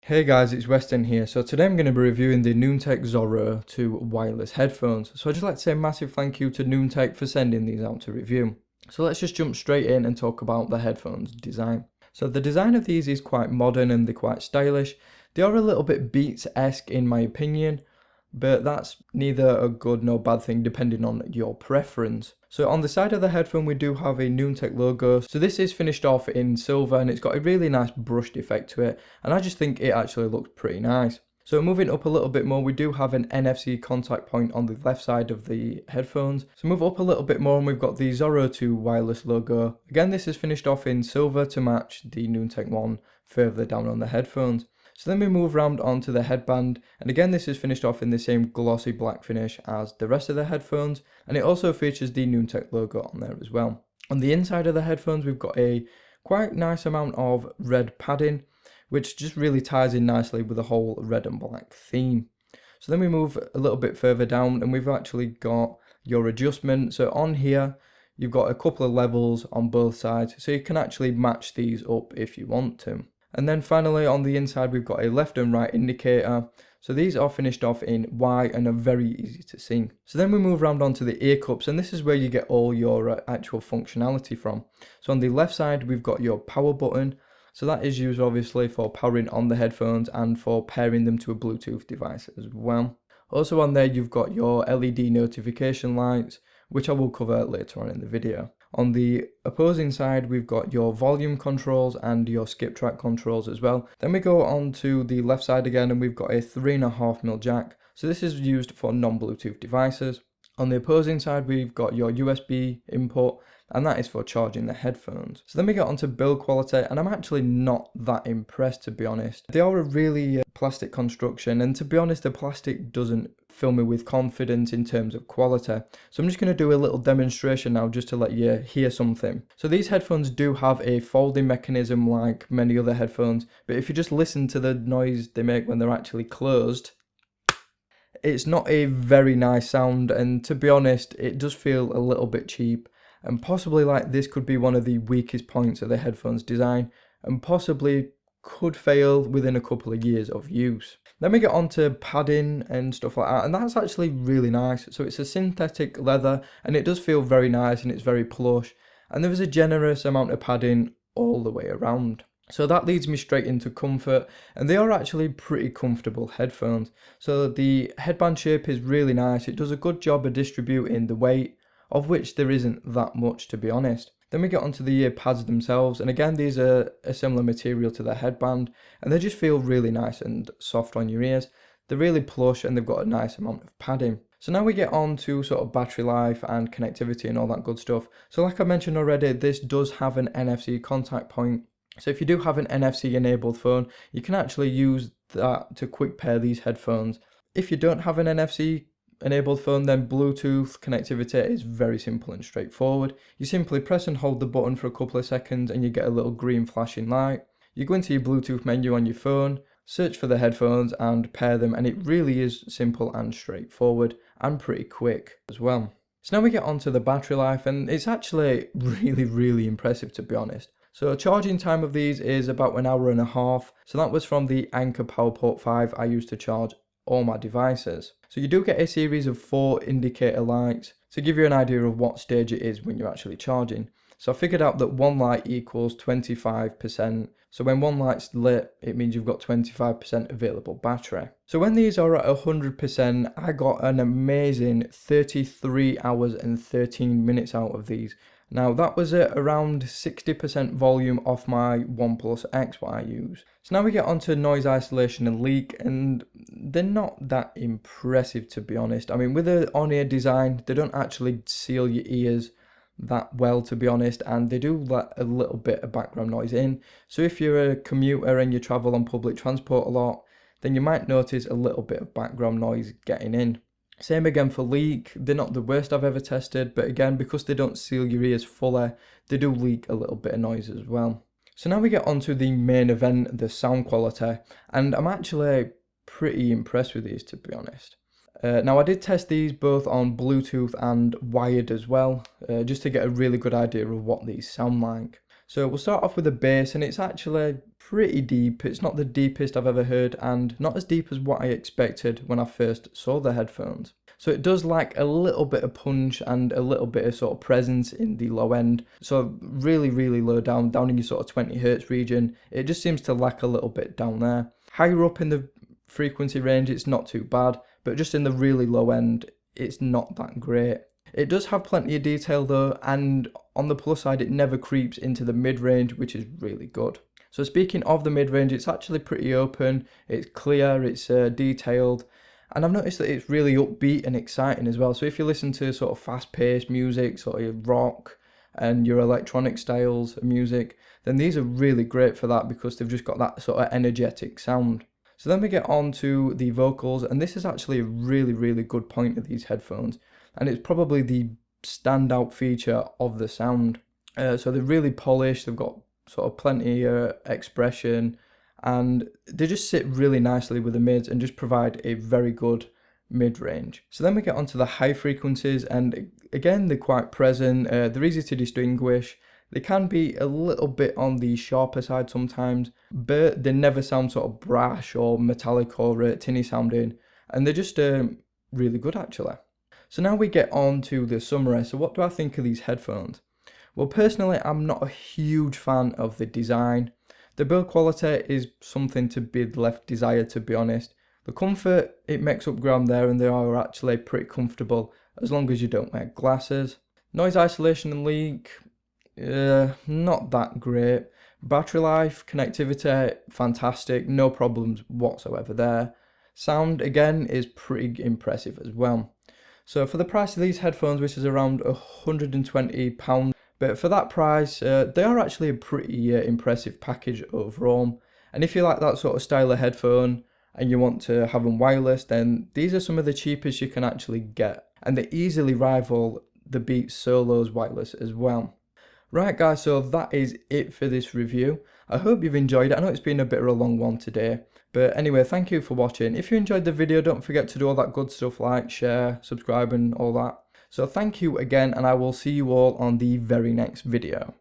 Hey guys, it's Weston here. So today I'm going to be reviewing the Noontec Zoro II wireless headphones. So I'd just like to say a massive thank you to Noontec for sending these out to review. So let's just jump straight in and talk about the headphones design. So the design of these is quite modern and they're quite stylish. They are a little bit Beats-esque in my opinion, but that's neither a good nor bad thing depending on your preference. So on the side of the headphone we do have a Noontec logo. So this is finished off in silver and it's got a really nice brushed effect to it, and I just think it actually looks pretty nice. So moving up a little bit more, we do have an NFC contact point on the left side of the headphones. So move up a little bit more and we've got the Zoro II wireless logo. Again, this is finished off in silver to match the Noontec one further down on the headphones. So then we move around onto the headband, and again this is finished off in the same glossy black finish as the rest of the headphones, and it also features the Noontec logo on there as well. On the inside of the headphones we've got a quite nice amount of red padding, which just really ties in nicely with the whole red and black theme. So then we move a little bit further down and we've actually got your adjustment. So on here you've got a couple of levels on both sides, so you can actually match these up if you want to. And then finally on the inside we've got a left and right indicator. So these are finished off in Y and are very easy to see. So then we move around onto the ear cups, and this is where you get all your actual functionality from. So on the left side we've got your power button. So that is used obviously for powering on the headphones and for pairing them to a Bluetooth device as well. Also on there you've got your LED notification lights, which I will cover later on in the video. On the opposing side we've got your volume controls and your skip track controls as well. Then we go on to the left side again and we've got a 3.5mm jack. So this is used for non-Bluetooth devices. On the opposing side we've got your USB input, and that is for charging the headphones. So then we get onto build quality, and I'm actually not that impressed, to be honest. They are a really plastic construction, and to be honest the plastic doesn't fill me with confidence in terms of quality. So I'm just going to do a little demonstration now just to let you hear something. So these headphones do have a folding mechanism like many other headphones, but if you just listen to the noise they make when they're actually closed, it's not a very nice sound, and to be honest it does feel a little bit cheap, and possibly like this could be one of the weakest points of the headphones design and possibly could fail within a couple of years of use. Then we get onto padding and stuff like that, and that's actually really nice. So it's a synthetic leather and it does feel very nice and it's very plush, and there is a generous amount of padding all the way around. So that leads me straight into comfort, and they are actually pretty comfortable headphones. So the headband shape is really nice. It does a good job of distributing the weight, of which there isn't that much, to be honest. Then we get onto the ear pads themselves, and again these are a similar material to the headband, and they just feel really nice and soft on your ears. They're really plush and they've got a nice amount of padding. So now we get on to sort of battery life and connectivity and all that good stuff. So like I mentioned already, this does have an NFC contact point. So if you do have an NFC enabled phone, you can actually use that to quick pair these headphones. If you don't have an NFC enabled phone, then Bluetooth connectivity is very simple and straightforward. You simply press and hold the button for a couple of seconds and you get a little green flashing light. You go into your Bluetooth menu on your phone, search for the headphones and pair them, and it really is simple and straightforward and pretty quick as well. So now we get onto the battery life, and it's actually really impressive, to be honest. So charging time of these is about 1.5 hours. So that was from the Anker PowerPort 5 I used to charge all my devices. So you do get a series of 4 indicator lights to give you an idea of what stage it is when you're actually charging. So I figured out that one light equals 25%. So when one light's lit, it means you've got 25% available battery. So when these are at 100%, I got an amazing 33 hours and 13 minutes out of these. Now that was at around 60% volume off my OnePlus X what I use. So now we get onto noise isolation and leak, and they're not that impressive, to be honest. I mean, with the on-ear design, they don't actually seal your ears that well, to be honest, and they do let a little bit of background noise in. So if you're a commuter and you travel on public transport a lot, then you might notice a little bit of background noise getting in. Same again for leak. They're not the worst I've ever tested, but again, because they don't seal your ears fully, they do leak a little bit of noise as well. So now we get onto the main event, the sound quality, and I'm actually pretty impressed with these, to be honest. Now I did test these both on Bluetooth and wired as well, just to get a really good idea of what these sound like. So we'll start off with the bass, and it's actually pretty deep. It's not the deepest I've ever heard, and not as deep as what I expected when I first saw the headphones. So it does lack a little bit of punch and a little bit of sort of presence in the low end. So really, really low down in your sort of 20 hertz region. It just seems to lack a little bit down there. Higher up in the frequency range, it's not too bad, but just in the really low end, it's not that great. It does have plenty of detail though, and on the plus side, it never creeps into the mid-range, which is really good. So speaking of the mid-range, it's actually pretty open, it's clear, it's detailed, and I've noticed that it's really upbeat and exciting as well. So if you listen to sort of fast-paced music, sort of rock, and your electronic styles of music, then these are really great for that because they've just got that sort of energetic sound. So then we get on to the vocals, and this is actually a really, really good point of these headphones, and it's probably the standout feature of the sound. So they're really polished, they've got sort of plenty of expression, and they just sit really nicely with the mids and just provide a very good mid-range. So then we get onto the high frequencies, and again they're quite present, they're easy to distinguish. They can be a little bit on the sharper side sometimes, but they never sound sort of brash or metallic or tinny sounding, and they're just really good actually. So now we get on to the summary. So what do I think of these headphones? Well, personally, I'm not a huge fan of the design. The build quality is something to be left desired, to be honest. The comfort, it makes up ground there, and they are actually pretty comfortable as long as you don't wear glasses. Noise isolation and leak, not that great. Battery life, connectivity, fantastic, no problems whatsoever there. Sound, again, is pretty impressive as well. So for the price of these headphones, which is around £120, but for that price, they are actually a pretty impressive package overall. And if you like that sort of style of headphone and you want to have them wireless, then these are some of the cheapest you can actually get. And they easily rival the Beats Solos wireless as well. Right guys, so that is it for this review. I hope you've enjoyed it. I know it's been a bit of a long one today. But anyway, thank you for watching. If you enjoyed the video, don't forget to do all that good stuff like share, subscribe and all that. So thank you again, and I will see you all on the very next video.